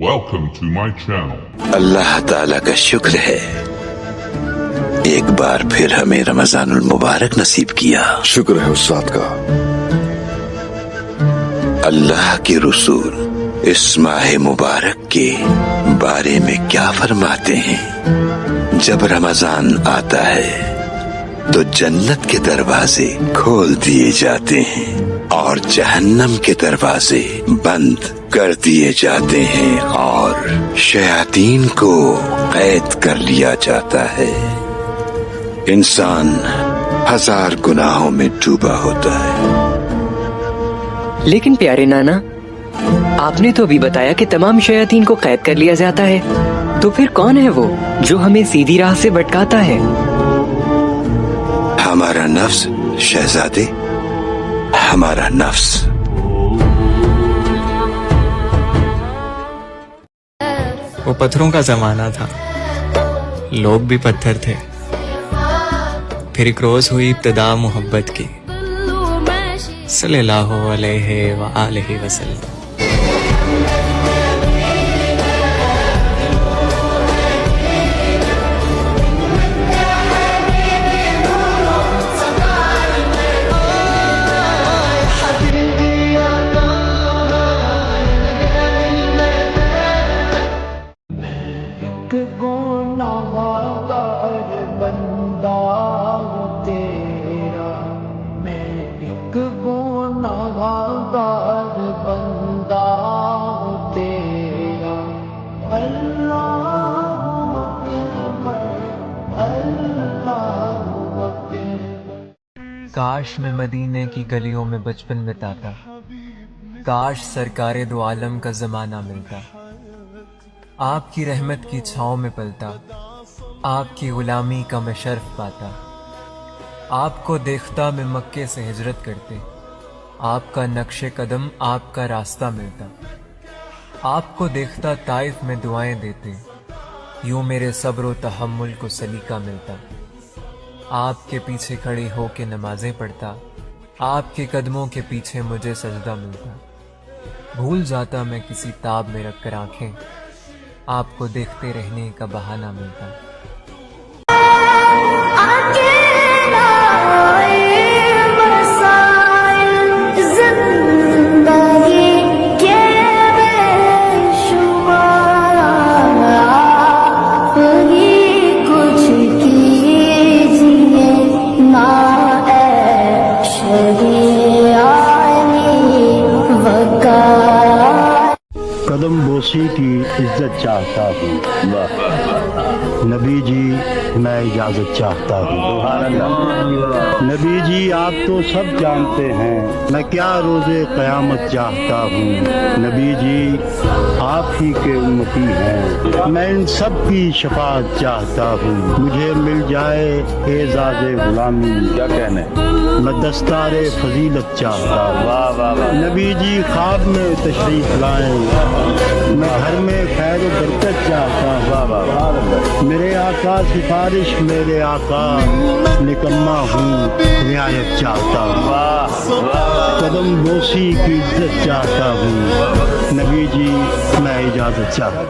Welcome to my channel. अल्लाह ताला का शुक्र है एक बार फिर हमें रमजानुल मुबारक नसीब किया। शुक्र है उस ज़ात का। अल्लाह के रसूल इस माह मुबारक के बारे में क्या फरमाते हैं? जब रमजान आता है तो जन्नत के दरवाजे खोल दिए जाते हैं और जहन्नम के दरवाजे बंद कर दिए जाते हैं और शयातीन को कैद कर लिया जाता है। इंसान 1000 गुनाहों में डूबा होता है। लेकिन प्यारे नाना, आपने तो अभी बताया कि तमाम शयातीन को कैद कर लिया जाता है, तो फिर कौन है वो जो हमें सीधी राह से भटकाता है? हमारा नफ्स शहजादे, हमारा नफ्स। वो पत्थरों का जमाना था, लोग भी पत्थर थे। फिर एक रोज हुई इब्तिदा मोहब्बत की, सल्लल्लाहु अलैहि व आलिहि वसल्लम। काश मैं मदीने की गलियों में बचपन बिताता, काश सरकारे दो आलम का ज़माना मिलता, आपकी रहमत की छाँव में पलता, आपकी गुलामी का मैं शर्फ पाता। आपको देखता मैं मक्के से हिजरत करते, आपका नक्शे कदम आपका रास्ता मिलता। आपको देखता ताइफ में दुआएं देते, यूं मेरे सब्र व तहम्मुल को सलीका मिलता। आपके पीछे खड़ी हो के नमाजें पढ़ता, आपके कदमों के पीछे मुझे सजदा मिलता। भूल जाता मैं किसी ताब में रखकर आंखें, आपको देखते रहने का बहाना मिलता। कदम बोसी की इज्जत चाहता हूँ नबी जी, मैं इजाजत चाहता हूँ। नबी जी आप तो सब जानते हैं मैं क्या रोज़े क़यामत चाहता हूँ। नबी जी आप ही के उम्मती हैं, मैं इन सब की शफाअत चाहता हूँ। मुझे मिल जाए एज़ाज़े गुलामी, क्या कहने, मैं दस्तारे फजीलत चाहता हूँ। नबी जी ख्वाब में तशरीफ लाएं, मैं घर में खैर बरकत चाहता हूँ। मेरे आका सिफारिश, मेरे आका निकम्मा हूँ, रियायत चाहता हूँ। कदम बोसी की इज्जत चाहता हूँ। नबी जी मैं इजाजत चाहता हूँ।